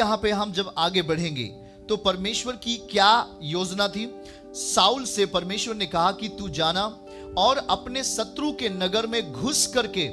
यहां पे हम जब आगे बढ़ेंगे तो परमेश्वर की क्या योजना थी। साउल से परमेश्वर ने कहा कि तू जाना और अपने शत्रु के नगर में घुस करके,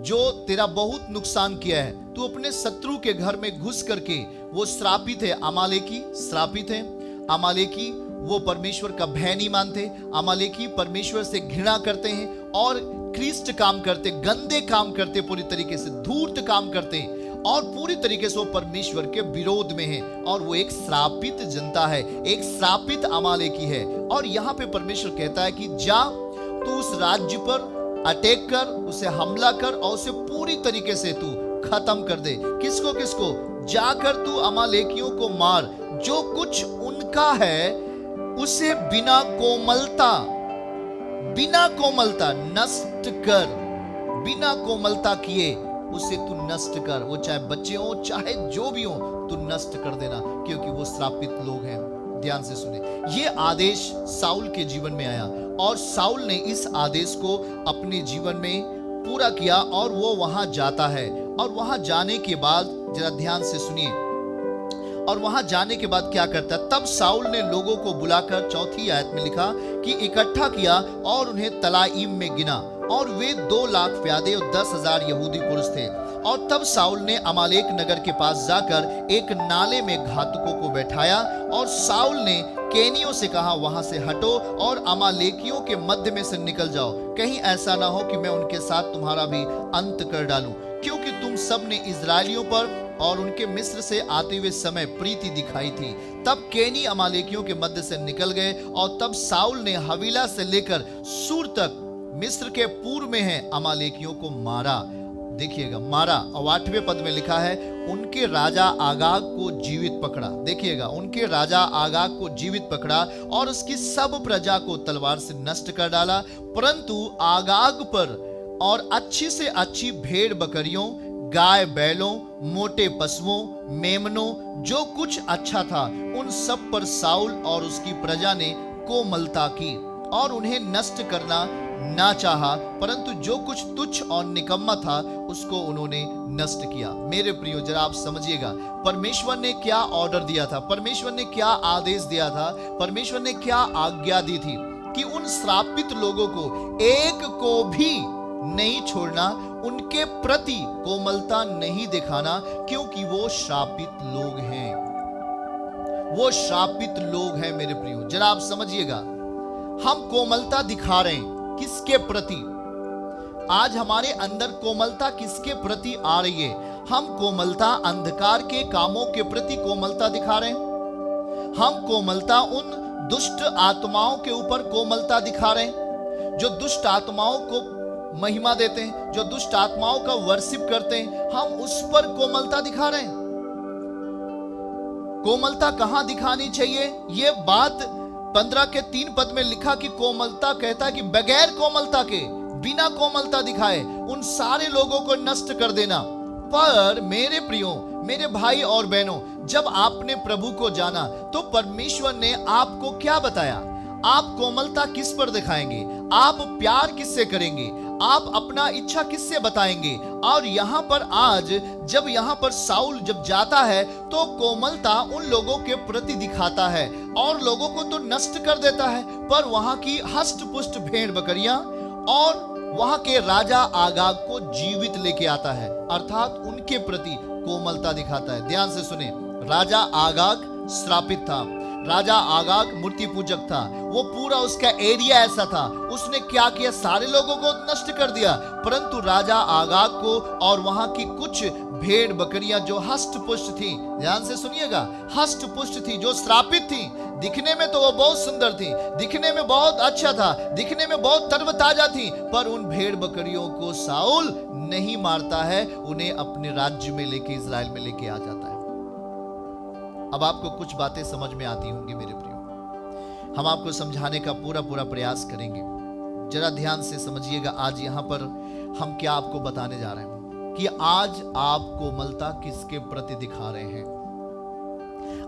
जो तेरा बहुत नुकसान किया है, तू अपने शत्रु के घर में घुस करके, वो श्रापित है, अमालेकी श्रापित है। अमालेकी वो परमेश्वर का भय नहीं मानते, अमालेकी परमेश्वर से घृणा करते हैं और क्रिस्ट काम करते, गंदे काम करते, पूरी तरीके से धूर्त काम करते और पूरी तरीके से वो परमेश्वर के विरोध में है और वो एक श्रापित जनता है, एक श्रापित अमालेकी है। और यहाँ पे परमेश्वर कहता है कि जा तू उस राज्य पर अटैक कर, उसे हमला कर और उसे पूरी तरीके से तू खत्म कर दे। किसको किसको? जाकर तू अमालेकियों को मार, जो कुछ उनका है उसे बिना कोमलता नष्ट कर, बिना कोमलता किए उसे तू नष्ट कर। वो चाहे बच्चे हो चाहे जो भी हो, तू नष्ट कर देना, क्योंकि वो श्रापित लोग हैं। ध्यान से सुने, ये आदेश साउल के जीवन में आया और साउल ने इस आदेश को अपने जीवन में पूरा किया और वो वहां जाता है। और वहां जाने के बाद जरा ध्यान से सुनिए, और वहां जाने के बाद क्या करता है? तब साउल ने लोगों को बुलाकर, चौथी आयत में लिखा कि इकट्ठा किया और उन्हें तलाईम में गिना, और वे 2 लाख प्यादे और 10,000 यहूदी पुरुष थे। और तब साउल ने अमालेक नगर के पास जाकर एक नाले में घातकों को बैठाया, और साउल ने केनियों से कहा, वहां से हटो और अमालेकियों के मध्य में से निकल जाओ, कहीं ऐसा ना हो कि मैं उनके साथ तुम्हारा भी अंत कर डालूं, क्योंकि तुम सब ने इजरायलियों पर और उनके मिस्र से आते हुए समय प्रीति दिखाई थी। तब केनी अमालेकियों के मध्य से निकल गए, और तब साउल ने हवीला से लेकर सूर तक मिस्र के पूर्व में है अमालेकियों को मारा। देखिएगा, मारा। और 8वें पद में लिखा है, उनके राजा आगाग को जीवित पकड़ा। देखिएगा, उनके राजा आगाग को जीवित पकड़ा और उसकी सब प्रजा को तलवार से नष्ट कर डाला। परंतु आगाग पर और अच्छी से अच्छी भेड़ बकरियों, गाय बैलों, मोटे पशुओं, मेमनों, जो कुछ अच्छा था, उन सब पर साउल और उसकी प्रजा ने कोमलता की और उन्हें नष्ट करना ना चाहा, परंतु जो कुछ तुच्छ और निकम्मा था उसको उन्होंने नष्ट किया। मेरे प्रियो, जरा आप समझिएगा, परमेश्वर ने क्या ऑर्डर दिया था, परमेश्वर ने क्या आदेश दिया था, परमेश्वर ने क्या आज्ञा दी थी कि उन श्रापित लोगों को एक को भी नहीं छोड़ना, उनके प्रति कोमलता नहीं दिखाना, क्योंकि वो श्रापित लोग हैं, वो श्रापित लोग हैं। मेरे प्रियो, जरा आप समझिएगा, हम कोमलता दिखा रहे हैं किसके प्रति? आज हमारे अंदर कोमलता किसके प्रति आ रही है? हम कोमलता अंधकार के कामों के प्रति कोमलता दिखा रहे हैं, हम कोमलता उन दुष्ट आत्माओं के ऊपर कोमलता दिखा रहे हैं जो दुष्ट आत्माओं को महिमा देते हैं, जो दुष्ट आत्माओं का वर्शिप करते हैं, हम उस पर कोमलता दिखा रहे हैं। कोमलता कहां दिखानी चाहिए? ये बात 15 के 3 पद में लिखा कि कोमलता कहता है कि बगैर कोमलता के, बिना कोमलता दिखाए उन सारे लोगों को नष्ट कर देना। पर मेरे प्रियो, मेरे भाई और बहनों, जब आपने प्रभु को जाना तो परमेश्वर ने आपको क्या बताया? आप कोमलता किस पर दिखाएंगे? आप प्यार किससे करेंगे? आप अपना इच्छा किससे बताएंगे? और यहां पर आज जब यहां पर साउल जब जाता है तो कोमलता उन लोगों के प्रति दिखाता है और लोगों को तो नष्ट कर देता है, पर वहां की हष्ट पुष्ट भेड़ बकरियां और वहां के राजा आगाग को जीवित लेके आता है, अर्थात उनके प्रति कोमलता दिखाता है। ध्यान से सुने, राजा आगाग श्रापित था, राजा आगाग मूर्ति पूजक था, वो पूरा उसका एरिया ऐसा था, उसने क्या किया? सारे लोगों को नष्ट कर दिया, परंतु राजा आगाग को और वहां की कुछ भेड़ बकरियां जो हष्ट पुष्ट थी, ध्यान से सुनिएगा, हष्ट पुष्ट थी, जो श्रापित थी, दिखने में तो वो बहुत सुंदर थी, दिखने में बहुत अच्छा था, दिखने में बहुत तरोताजा थी, पर उन भेड़ बकरियों को साउल नहीं मारता है, उन्हें अपने राज्य में लेके, इजराइल में लेके आ जाता है। अब आपको कुछ बातें समझ में आती होंगी मेरे प्रियो, हम आपको समझाने का पूरा प्रयास करेंगे। जरा ध्यान से समझिएगा, आज यहां पर हम क्या आपको बताने जा रहे हैं कि आज आप कोमलता किसके प्रति दिखा रहे हैं।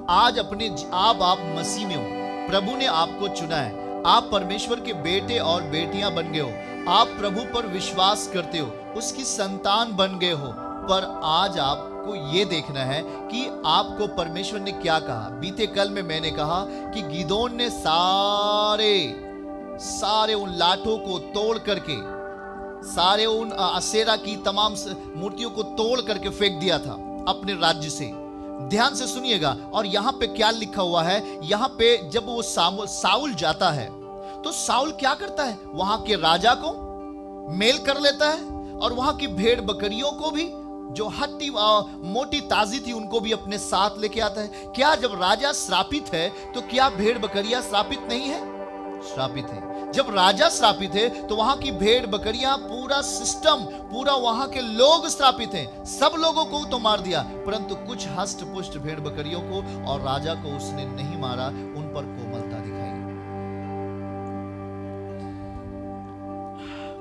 आज आप मसीह में हो, प्रभु ने आपको चुना है, आप परमेश्वर के बेटे और बेटियां बन गए हो, आप प्रभु पर विश्वास करते हो, उसकी संतान बन गए हो, पर आज आप आपको ये देखना है कि आपको परमेश्वर ने क्या कहा। बीते कल में मैंने कहा कि गिदोन ने सारे उन लाठों को तोड़ करके, सारे उन असेरा की तमाम मूर्तियों को तोड़ करके फेंक दिया था अपने राज्य से। ध्यान से सुनिएगा। और यहां पे क्या लिखा हुआ है, यहां पे जब वो साउल जाता है तो साउल क्या करता है, वहां के राजा को मेल कर लेता है और वहां की भेड़ बकरियों को भी, जो हट्टी मोटी ताजी थी, उनको भी अपने साथ लेके आता है। क्या जब राजा श्रापित है तो क्या भेड़ बकरियां श्रापित नहीं है? श्रापित है। जब राजा श्रापित है तो वहां की भेड़ बकरियां, पूरा सिस्टम, पूरा वहां के लोग श्रापित हैं। सब लोगों को तो मार दिया, परंतु कुछ हष्ट पुष्ट भेड़ बकरियों को और राजा को उसने नहीं मारा, उन पर कोमलता दिखाई,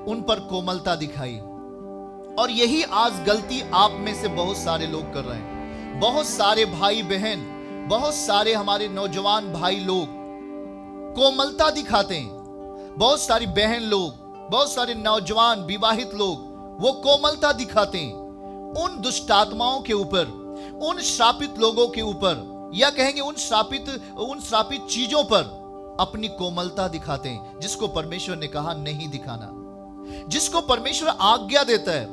उन पर कोमलता दिखाई। और यही आज गलती आप में से बहुत सारे लोग कर रहे हैं। बहुत सारे भाई बहन, बहुत सारे हमारे नौजवान भाई लोग कोमलता दिखाते हैं। बहुत सारी बहन लोग, बहुत सारे नौजवान विवाहित लोग, वो कोमलता दिखाते हैं उन दुष्ट आत्माओं के ऊपर, उन श्रापित लोगों के ऊपर, या कहेंगे उन श्रापित चीजों पर अपनी कोमलता दिखाते हैं, जिसको परमेश्वर ने कहा नहीं दिखाना, जिसको परमेश्वर आज्ञा देता है।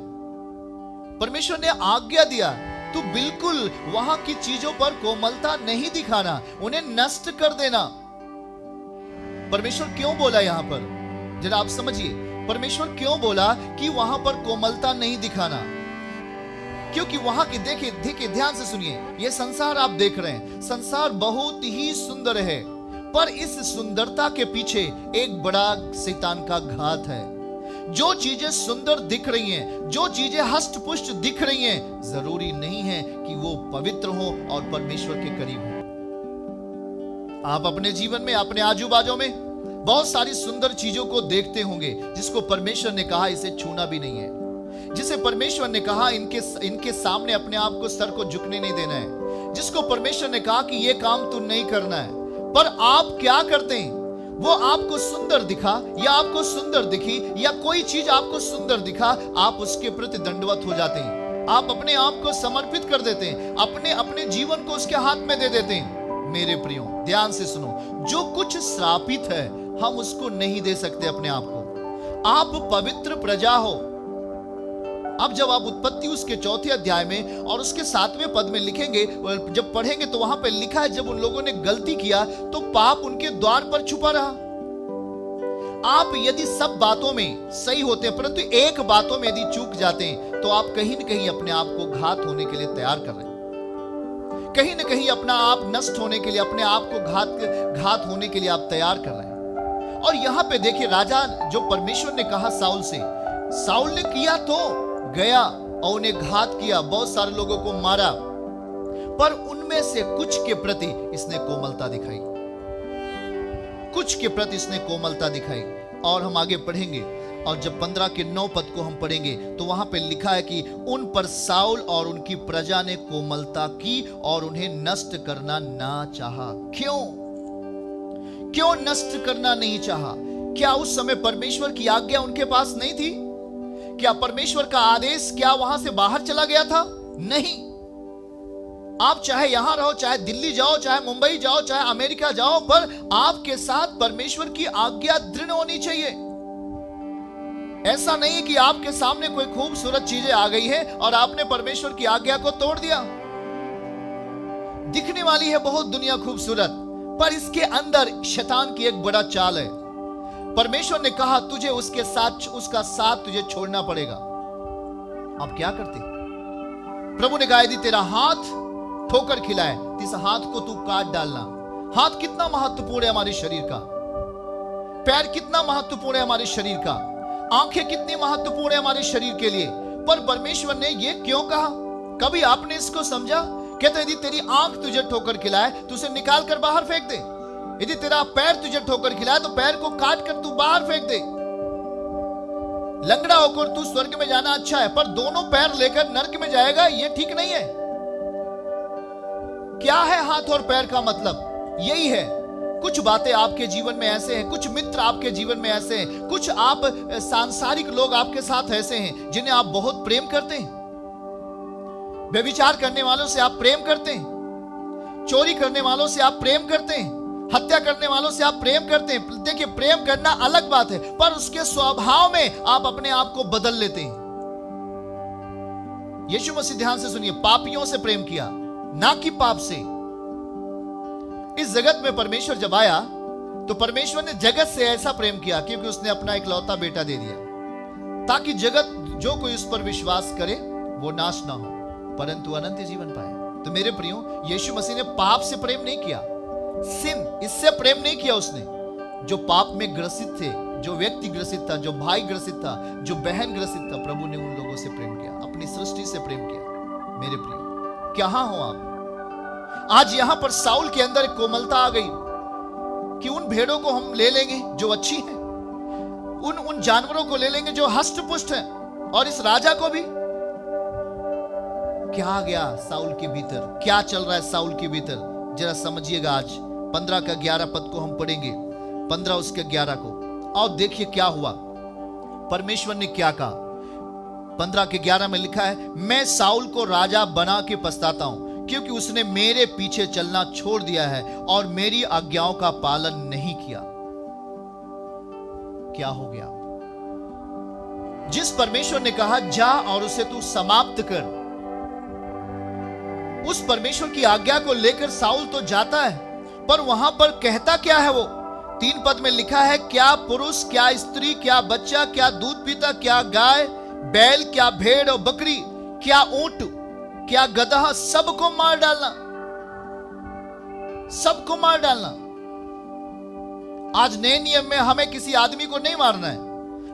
परमेश्वर ने आज्ञा दिया, तू बिल्कुल वहां की चीजों पर कोमलता नहीं दिखाना, उन्हें नष्ट कर देना। परमेश्वर क्यों बोला यहां पर, जरा आप समझिए, परमेश्वर क्यों बोला कि वहां पर कोमलता नहीं दिखाना? क्योंकि वहां की, देखिए ध्यान से सुनिए, यह संसार आप देख रहे हैं, संसार बहुत ही सुंदर है, पर इस सुंदरता के पीछे एक बड़ा शैतान का घात है। जो चीजें सुंदर दिख रही हैं, जो चीजें हष्ट पुष्ट दिख रही हैं, जरूरी नहीं है कि वो पवित्र हो और परमेश्वर के करीब हो। आप अपने जीवन में, अपने आजू बाजू में बहुत सारी सुंदर चीजों को देखते होंगे, जिसको परमेश्वर ने कहा इसे छूना भी नहीं है, जिसे परमेश्वर ने कहा इनके सामने अपने आप को, सर को झुकने नहीं देना है, जिसको परमेश्वर ने कहा कि ये काम तू नहीं करना है। पर आप क्या करते हैं? वो आपको सुंदर दिखा या आपको सुंदर दिखी या कोई चीज आपको सुंदर दिखा, आप उसके प्रति दंडवत हो जाते हैं, आप अपने आप को समर्पित कर देते हैं, अपने जीवन को उसके हाथ में दे देते हैं। मेरे प्रियो, ध्यान से सुनो, जो कुछ श्रापित है हम उसको नहीं दे सकते अपने आप को। आप पवित्र प्रजा हो। अब जब आप उत्पत्ति उसके 4 अध्याय में और उसके 7वें पद में लिखेंगे, जब पढ़ेंगे तो वहां पर लिखा है, जब उन लोगों ने गलती किया तो पाप उनके द्वार पर छुपा रहा। आप यदि सब बातों में सही होते हैं, परंतु एक बातों में यदि चूक जाते हैं, तो आप कहीं न कहीं अपने आप को घात होने के लिए तैयार कर रहे हैं, कहीं न कहीं अपना आप नष्ट होने के लिए, अपने आप को घात होने के लिए आप तैयार कर रहे हैं। और यहां पे देखिए, राजा, जो परमेश्वर ने कहा साउल से, साउल ने किया तो गया और उन्हें घात किया, बहुत सारे लोगों को मारा, पर उनमें से कुछ के प्रति इसने कोमलता दिखाई, कुछ के प्रति इसने कोमलता दिखाई। और हम आगे पढ़ेंगे, और जब 15 के 9 पद को हम पढ़ेंगे तो वहां पे लिखा है कि उन पर साउल और उनकी प्रजा ने कोमलता की और उन्हें नष्ट करना ना चाहा। क्यों नष्ट करना नहीं चाहा? क्या उस समय परमेश्वर की आज्ञा उनके पास नहीं थी? क्या परमेश्वर का आदेश क्या वहां से बाहर चला गया था? नहीं। आप चाहे यहां रहो, चाहे दिल्ली जाओ, चाहे मुंबई जाओ, चाहे अमेरिका जाओ, पर आपके साथ परमेश्वर की आज्ञा दृढ़ होनी चाहिए। ऐसा नहीं कि आपके सामने कोई खूबसूरत चीजें आ गई है और आपने परमेश्वर की आज्ञा को तोड़ दिया। दिखने वाली है बहुत दुनिया खूबसूरत, पर इसके अंदर शैतान की एक बड़ा चाल है। परमेश्वर ने कहा तुझे उसका साथ तुझे छोड़ना पड़ेगा। आप क्या करते? प्रभु ने कहा यदि तेरा हाथ ठोकर खिलाए, इस हाथ को तू काट डालना। हाथ कितना महत्वपूर्ण है हमारे शरीर का, पैर कितना महत्वपूर्ण है हमारे शरीर का, आंखें कितनी महत्वपूर्ण है हमारे शरीर के लिए। पर परमेश्वर ने यह क्यों कहा? कभी आपने इसको समझा? कहते यदि तेरी आंख तुझे ठोकर खिलाए तो उसे निकाल कर बाहर फेंक दे। यदि तेरा पैर तुझे ठोकर खिलाए तो पैर को काट कर तू बाहर फेंक दे। लंगड़ा होकर तू स्वर्ग में जाना अच्छा है, पर दोनों पैर लेकर नरक में जाएगा, यह ठीक नहीं है। क्या है हाथ और पैर का मतलब? यही है। कुछ बातें आपके जीवन में ऐसे हैं, कुछ मित्र आपके जीवन में ऐसे हैं, कुछ आप सांसारिक लोग आपके साथ ऐसे हैं जिन्हें आप बहुत प्रेम करते हैं, व्यभिचार करने वालों से आप प्रेम करते हैं, चोरी करने वालों से आप प्रेम करते हैं, हत्या करने वालों से आप प्रेम करते हैं। देखिए, प्रेम करना अलग बात है, पर उसके स्वभाव में आप अपने आप को बदल लेते हैं। यीशु मसीह, ध्यान से सुनिए, पापियों से प्रेम किया, ना कि पाप से। इस जगत में परमेश्वर जब आया तो परमेश्वर ने जगत से ऐसा प्रेम किया क्योंकि उसने अपना इकलौता बेटा दे दिया, ताकि जगत जो कोई उस पर विश्वास करे वो नाश ना हो परंतु अनंत जीवन पाए। तो मेरे प्रियो, यीशु मसीह ने पाप से प्रेम नहीं किया, सिन, इससे प्रेम नहीं किया उसने। जो पाप में ग्रसित थे, जो व्यक्ति ग्रसित था, जो भाई ग्रसित था, जो बहन ग्रसित था, प्रभु ने उन लोगों से प्रेम किया, अपनी सृष्टि से प्रेम किया। मेरे प्रियो, कहां हो आप? आज यहां पर साउल के अंदर कोमलता आ गई कि उन भेड़ों को हम ले लेंगे जो अच्छी हैं, उन जानवरों को ले लेंगे जो हष्ट पुष्ट हैं, और इस राजा को भी। क्या आ गया साउल के भीतर? क्या चल रहा है साउल के भीतर? जरा समझिएगा। आज 15 का 11 पद को हम पढ़ेंगे, 15 उसके 11 को, और देखिए क्या हुआ, परमेश्वर ने क्या कहा। 15 के 11 में लिखा है, मैं साउल को राजा बना के पछताता हूं क्योंकि उसने मेरे पीछे चलना छोड़ दिया है और मेरी आज्ञाओं का पालन नहीं किया। क्या हो गया? जिस परमेश्वर ने कहा जा और उसे तू समाप्त कर, उस परमेश्वर की आज्ञा को लेकर साउल तो जाता है, पर वहां पर कहता क्या है वो? 3 पद में लिखा है, क्या पुरुष, क्या स्त्री, क्या बच्चा, क्या दूध पीता, क्या गाय बैल, क्या भेड़ और बकरी, क्या ऊंट, क्या गदहा, सबको मार डालना, सबको मार डालना। आज नए नियम में हमें किसी आदमी को नहीं मारना है,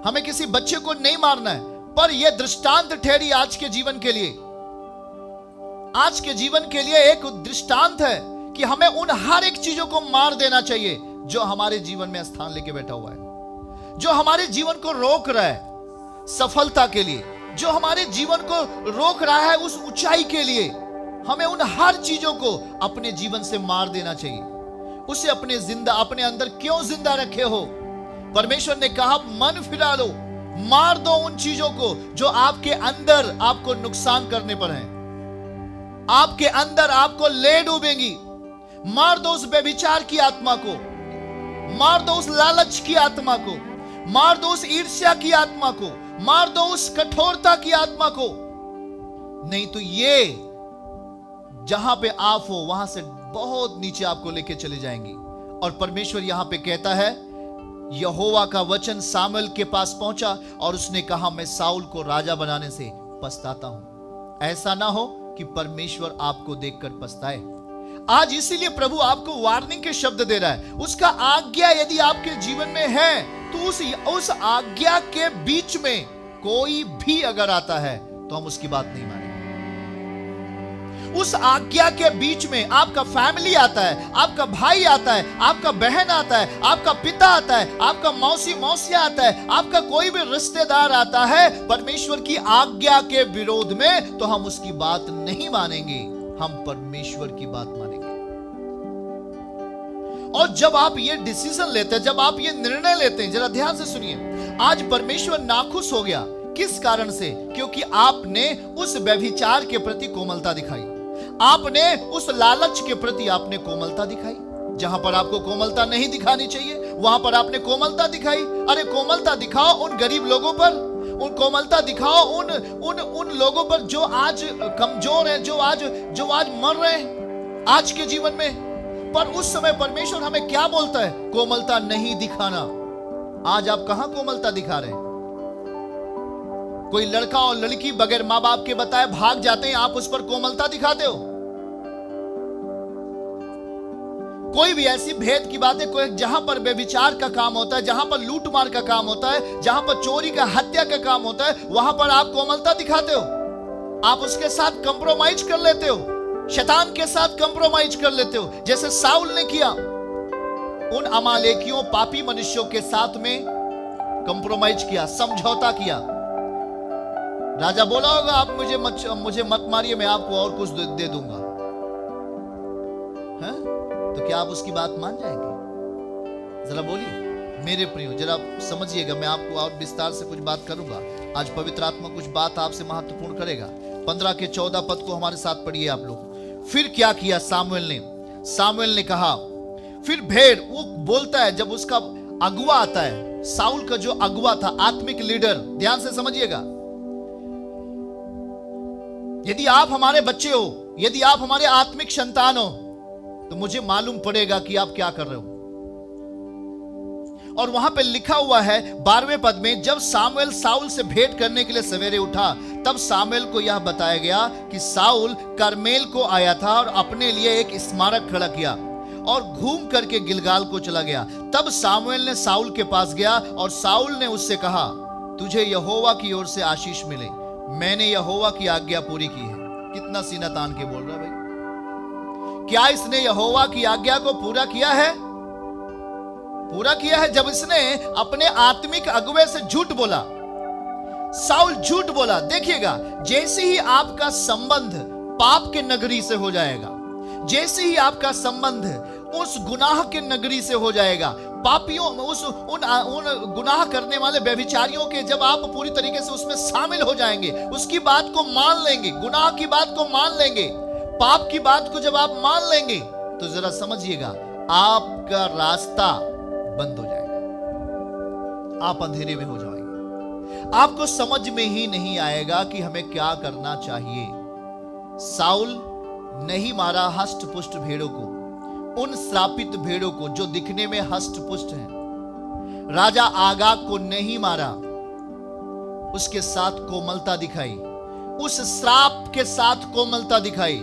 हमें किसी बच्चे को नहीं मारना है, पर यह दृष्टांत ठहरी आज के जीवन के लिए। आज के जीवन के लिए एक दृष्टांत है कि हमें उन हर एक चीजों को मार देना चाहिए जो हमारे जीवन में स्थान लेके बैठा हुआ है, जो हमारे जीवन को रोक रहा है सफलता के लिए, जो हमारे जीवन को रोक रहा है उस ऊंचाई के लिए। हमें उन हर चीजों को अपने जीवन से मार देना चाहिए। उसे अपने अंदर क्यों जिंदा रखे हो? परमेश्वर ने कहा, मन फिरा लो, मार दो उन चीजों को जो आपके अंदर आपको नुकसान करने पर हैं, आपके अंदर आपको ले डूबेंगी। मार दो उस व्यभिचार की आत्मा को, मार दो उस लालच की आत्मा को, मार दो उस ईर्ष्या की आत्मा को, मार दो उस कठोरता की आत्मा को। नहीं तो ये जहां पे आप हो वहां से बहुत नीचे आपको लेके चले जाएंगी। और परमेश्वर यहां पे कहता है, यहोवा का वचन सामुएल के पास पहुंचा और उसने कहा, मैं साउल को राजा बनाने से पछताता हूं। ऐसा ना हो कि परमेश्वर आपको देखकर पछताए। आज इसीलिए प्रभु आपको वार्निंग के शब्द दे रहा है। उसका आज्ञा यदि आपके जीवन में है तो उस आज्ञा के बीच में कोई भी अगर आता है तो हम उसकी बात नहीं मानेंगे। उस आज्ञा के बीच में आपका फैमिली आता है, आपका भाई आता है, आपका बहन आता है, आपका पिता आता है, आपका मौसिया आता है, आपका कोई भी रिश्तेदार आता है, परमेश्वर की आज्ञा के विरोध में, तो हम उसकी बात नहीं मानेंगे, हम परमेश्वर की बात मानेंगे। और जब आप ये डिसीजन लेते हैं, जब आप ये निर्णय लेते हैं, जरा ध्यान से सुनिए, आज परमेश्वर नाखुश हो गया। किस कारण से? क्योंकि आपने उस व्यभिचार के प्रति कोमलता दिखाई, आपने उस लालच के प्रति आपने कोमलता दिखाई। जहां पर आपको कोमलता नहीं दिखानी चाहिए वहां पर आपने कोमलता दिखाई। अरे कोमलता दिखाओ उन गरीब लोगों पर, उन कोमलता दिखाओ उन लोगों पर जो आज कमजोर हैं, जो आज मर रहे हैं आज के जीवन में। पर उस समय परमेश्वर हमें क्या बोलता है? कोमलता नहीं दिखाना। आज आप कहां कोमलता दिखा रहे हैं? कोई लड़का और लड़की बगैर मां बाप के बताए भाग जाते हैं, आप उस पर कोमलता दिखाते हो। कोई भी ऐसी भेद की बात है, कोई जहां पर व्यभिचार का काम होता है, जहां पर लूटमार का काम होता है, जहां पर चोरी का, हत्या का काम होता है, वहां पर आप कोमलता दिखाते हो। आप उसके साथ कंप्रोमाइज कर लेते हो, शैतान के साथ कंप्रोमाइज कर लेते हो, जैसे साउल ने किया। उन अमालेकियों, पापी मनुष्यों के साथ में कंप्रोमाइज किया, समझौता किया। राजा बोला होगा, आप मुझे मत मारिए, मैं आपको और कुछ दे दूंगा। है? तो क्या आप उसकी बात मान जाएंगे? जरा बोलिए मेरे प्रियो, जरा समझिएगा। मैं आपको और विस्तार से कुछ बात करूंगा। आज पवित्र आत्मा कुछ बात आपसे महत्वपूर्ण करेगा। 15 के 14 पद को हमारे साथ पढ़िए आप लोग। फिर क्या किया सामुएल ने कहा, फिर भेड़, वो बोलता है जब उसका अगुआ आता है, साउल का जो अगुआ था, आत्मिक लीडर, ध्यान से समझिएगा। यदि आप हमारे बच्चे हो, यदि आप हमारे आत्मिक संतान हो, तो मुझे मालूम पड़ेगा कि आप क्या कर रहे हो। और वहां पे लिखा हुआ है 12वें पद में, जब सामुएल साउल से भेंट करने के लिए सवेरे उठा, तब सामुएल को यह बताया गया कि साउल करमेल को आया था और अपने लिए एक स्मारक खड़ा किया और घूम करके गिलगाल को चला गया। तब सामुएल ने साउल के पास गया और साउल ने उससे कहा, तुझे यहोवा की ओर से आशीष मिले, मैंने यहोवा की आज्ञा पूरी की है। कितना सीना तान के बोल रहा है भाई। क्या इसने यहोवा की आज्ञा को पूरा किया है? पूरा किया है जब इसने अपने आत्मिक अगुवे से झूठ बोला। साउल झूठ बोला। देखिएगा, जैसे ही आपका संबंध पाप के नगरी से हो जाएगा, जैसे ही आपका संबंध उस गुनाह के नगरी से हो जाएगा, पापियों उन गुनाह करने वाले व्यभिचारियों के, जब आप पूरी तरीके से उसमें शामिल हो जाएंगे, उसकी बात को मान लेंगे, गुनाह की बात को मान लेंगे, पाप की बात को जब आप मान लेंगे, तो जरा समझिएगा, आपका रास्ता बंद हो जाएगा, आप अंधेरे में हो जाएंगे, आपको समझ में ही नहीं आएगा कि हमें क्या करना चाहिए। साउल नहीं मारा हष्ट पुष्ट भेड़ों को, उन श्रापित भेड़ों को जो दिखने में हष्ट पुष्ट हैं। राजा आगाग को नहीं मारा, उसके साथ कोमलता दिखाई, उस श्राप के साथ कोमलता दिखाई,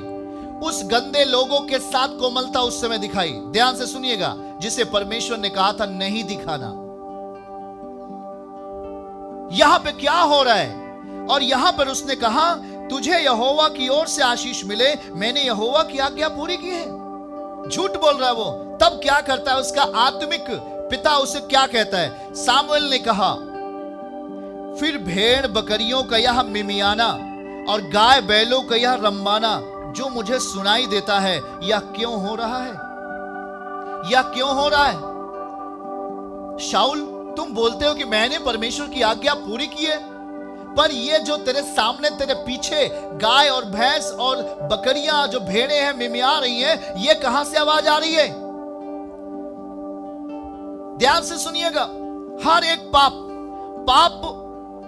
उस गंदे लोगों के साथ कोमलता उस समय दिखाई। ध्यान से सुनिएगा, जिसे परमेश्वर ने कहा था नहीं दिखाना। यहां पे क्या हो रहा है? और यहां पर उसने कहा, तुझे यहोवा की ओर से आशीष मिले, मैंने यहोवा की आज्ञा पूरी की है। झूठ बोल रहा है वो। तब क्या करता है उसका आत्मिक पिता, उसे क्या कहता है? सामुएल ने कहा, फिर भेड़ बकरियों का यह मिमियाना और गाय बैलों का यह रंबाना जो मुझे सुनाई देता है, यह क्यों हो रहा है? यह क्यों हो रहा है? शाऊल, तुम बोलते हो कि मैंने परमेश्वर की आज्ञा पूरी की है, पर ये जो तेरे सामने, तेरे पीछे गाय और भैंस और बकरियां, जो भेड़ें हैं, मिमिया रही हैं, ये कहां से आवाज आ रही है? ध्यान से सुनिएगा, हर एक पाप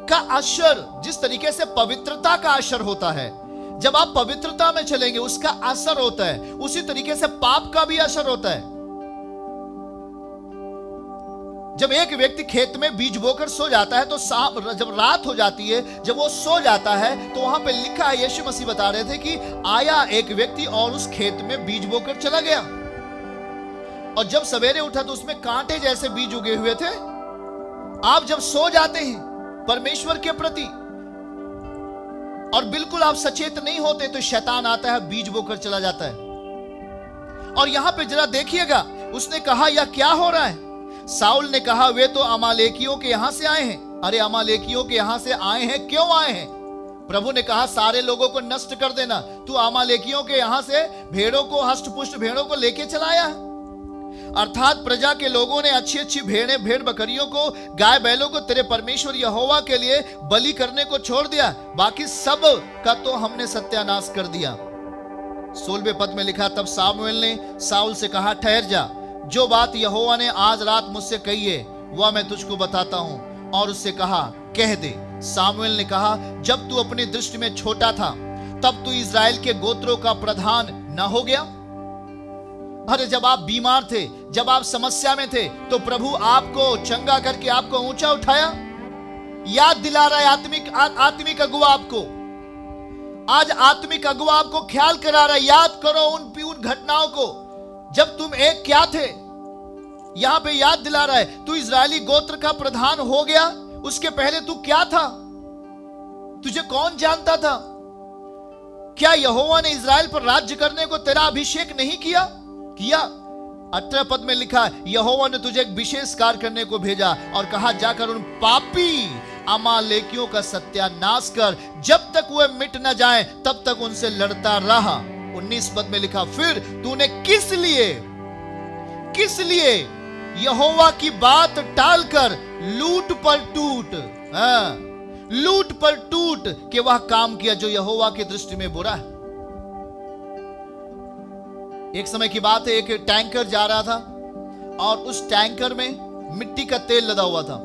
का असर, जिस तरीके से पवित्रता का असर होता है, जब आप पवित्रता में चलेंगे उसका असर होता है, उसी तरीके से पाप का भी असर होता है। जब एक व्यक्ति खेत में बीज बोकर सो जाता है, तो जब रात हो जाती है, जब वो सो जाता है, तो वहां पे लिखा है, यीशु मसीह बता रहे थे कि आया एक व्यक्ति और उस खेत में बीज बोकर चला गया, और जब सवेरे उठा तो उसमें कांटे जैसे बीज उगे हुए थे। आप जब सो जाते हैं परमेश्वर के प्रति और बिल्कुल आप सचेत नहीं होते, तो शैतान आता है, बीज बोकर चला जाता है। और यहां पे जरा देखिएगा, उसने कहा यह क्या हो रहा है? साउल ने कहा, वे तो अमालेकियों के यहां से आए हैं। अरे अमालेकियों के यहां से आए हैं, क्यों आए हैं? प्रभु ने कहा सारे लोगों को नष्ट कर देना, तू अमालेकियों के यहां से भेड़ों को, हष्टपुष्ट भेड़ों को लेके चलाया। अर्थात प्रजा के लोगों ने अच्छी अच्छी भेड़ बकरियों को, गाय बैलों को तेरे परमेश्वर यहोवा के लिए बलि करने को छोड़ दिया, बाकी सब का तो हमने सत्यानाश कर दिया। 16वें पद में लिखा, तब सामुएल ने साउल से कहा, ठहर जा, जो बात यहोवा ने आज रात मुझसे कही है वह मैं तुझको बताता हूं। और उससे कहा, कह दे। सामुएल ने कहा, जब तू अपनी दृष्टि में छोटा था, तब तू इस्राएल के गोत्रों का प्रधान न हो गया? अरे जब आप बीमार थे, जब आप समस्या में थे, तो प्रभु आपको चंगा करके आपको ऊंचा उठाया। याद दिला रहा है आत्मिक अगुआ आपको, आज आत्मिक अगुआ आपको ख्याल करा रहा है। याद करो उन घटनाओं को जब तुम एक क्या थे। यहां पे याद दिला रहा है, तू इजरायली गोत्र का प्रधान हो गया, उसके पहले तू क्या था? तुझे कौन जानता था? क्या यहोवा ने इजराइल पर राज्य करने को तेरा अभिषेक नहीं किया? 18 पद में लिखा, यहोवा ने तुझे एक विशेष कार्य करने को भेजा और कहा, जाकर उन पापी अमालेकियों का सत्यानाश कर, जब तक वे मिट न जाए तब तक उनसे लड़ता रहा। 19 पद में लिखा, फिर तूने किस लिए यहोवा की बात टालकर लूट पर टूट, लूट पर टूट के वह काम किया जो यहोवा की दृष्टि में बुरा है। एक समय की बात है, एक टैंकर जा रहा था और उस टैंकर में मिट्टी का तेल लदा हुआ था,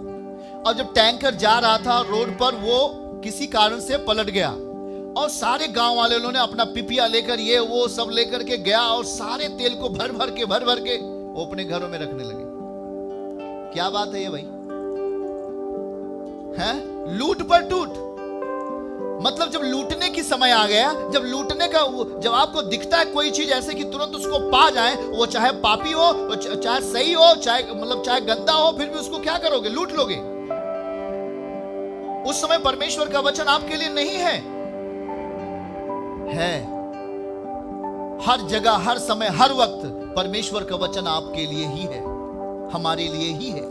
और जब टैंकर जा रहा था रोड पर, वो किसी कारण से पलट गया और सारे गांव वाले उन्होंने अपना पिपिया लेकर, ये वो सब लेकर के गया और सारे तेल को भर भर के वो अपने घरों में रखने लगे। क्या बात है ये भाई, है लूट पर टूट। मतलब जब लूटने की समय आ गया, जब लूटने का, जब आपको दिखता है कोई चीज ऐसे कि तुरंत उसको पा जाए, वो चाहे पापी हो, चाहे सही हो, चाहे गंदा हो, फिर भी उसको क्या करोगे? लूट लोगे। उस समय परमेश्वर का वचन आपके लिए नहीं है। हर जगह, हर समय, हर वक्त परमेश्वर का वचन आपके लिए ही है, हमारे लिए ही है।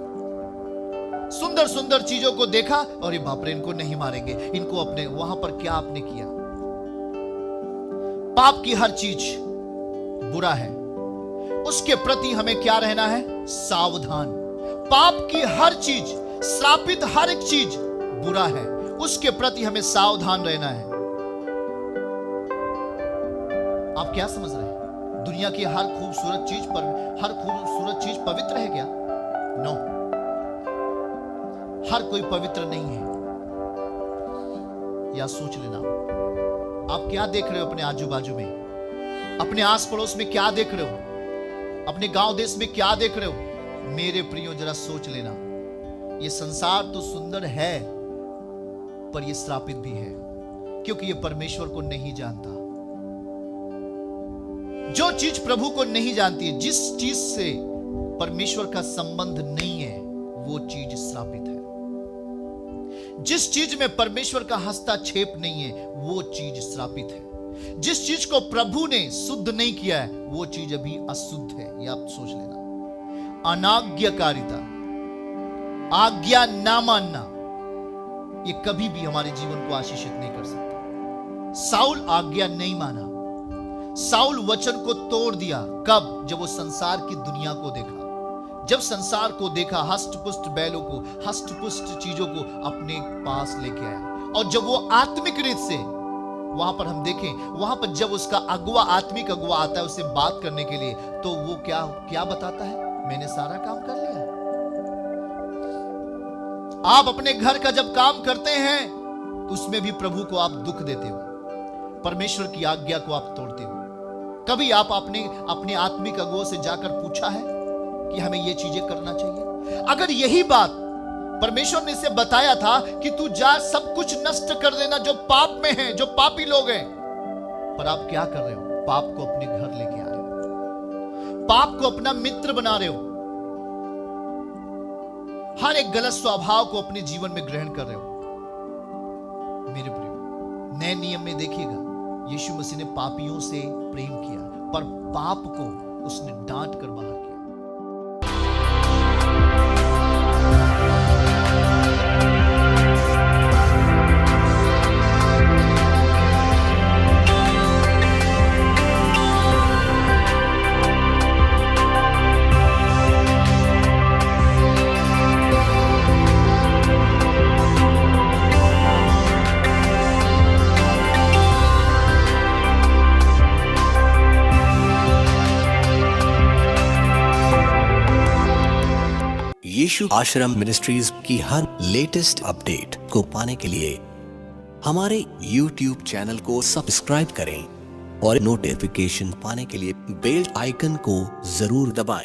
सुंदर सुंदर चीजों को देखा और ये बाप रे, इनको नहीं मारेंगे, इनको अपने वहां पर क्या आपने किया? पाप की हर चीज बुरा है, उसके प्रति हमें क्या रहना है? सावधान। पाप की हर चीज, श्रापित हर एक चीज बुरा है, उसके प्रति हमें सावधान रहना है। आप क्या समझ रहे हैं? दुनिया की हर खूबसूरत चीज पवित्र है क्या? नो, हर कोई पवित्र नहीं है। या सोच लेना, आप क्या देख रहे हो अपने आजू बाजू में, अपने आस पड़ोस में क्या देख रहे हो, अपने गांव देश में क्या देख रहे हो? मेरे प्रियो, जरा सोच लेना, ये संसार तो सुंदर है पर ये श्रापित भी है, क्योंकि ये परमेश्वर को नहीं जानता। जो चीज प्रभु को नहीं जानती है, जिस चीज से परमेश्वर का संबंध नहीं है, वो चीज श्रापित है। जिस चीज में परमेश्वर का हस्तक्षेप नहीं है, वो चीज श्रापित है। जिस चीज को प्रभु ने शुद्ध नहीं किया है, वो चीज अभी अशुद्ध है। ये आप सोच लेना। अनाज्ञाकारिता, आज्ञा ना मानना, ये कभी भी हमारे जीवन को आशीषित नहीं कर सकता। साउल आज्ञा नहीं माना, साउल वचन को तोड़ दिया। कब? जब वो संसार की दुनिया को देखा, जब संसार को देखा, हष्टपुष्ट बैलों को, हष्टपुष्ट चीजों को अपने पास लेके आया। और जब वो आत्मिक रीत से, वहां पर हम देखें, वहां पर जब उसका अगुआ, आत्मिक अगुआ आता है उससे बात करने के लिए, तो वो क्या बताता है? मैंने सारा काम कर लिया। आप अपने घर का जब काम करते हैं तो उसमें भी प्रभु को आप दुख देते हो, परमेश्वर की आज्ञा को आप तोड़ते हो। कभी आप अपने आत्मिक अगुओं से जाकर पूछा है कि हमें ये चीजें करना चाहिए? अगर यही बात परमेश्वर ने इसे बताया था कि तू जा, सब कुछ नष्ट कर देना जो पाप में है, जो पापी लोग हैं, पर आप क्या कर रहे हो? पाप को अपने घर लेके आ रहे हो, पाप को अपना मित्र बना रहे हो, हर एक गलत स्वभाव को अपने जीवन में ग्रहण कर रहे हो। मेरे प्रिय, नए नियम में देखिएगा, यीशु मसीह ने पापियों से प्रेम किया, पर पाप को उसने डांट कर बाहर किया। यीशु आश्रम मिनिस्ट्रीज की हर लेटेस्ट अपडेट को पाने के लिए हमारे YouTube चैनल को सब्सक्राइब करें और नोटिफिकेशन पाने के लिए बेल आइकन को जरूर दबाएं।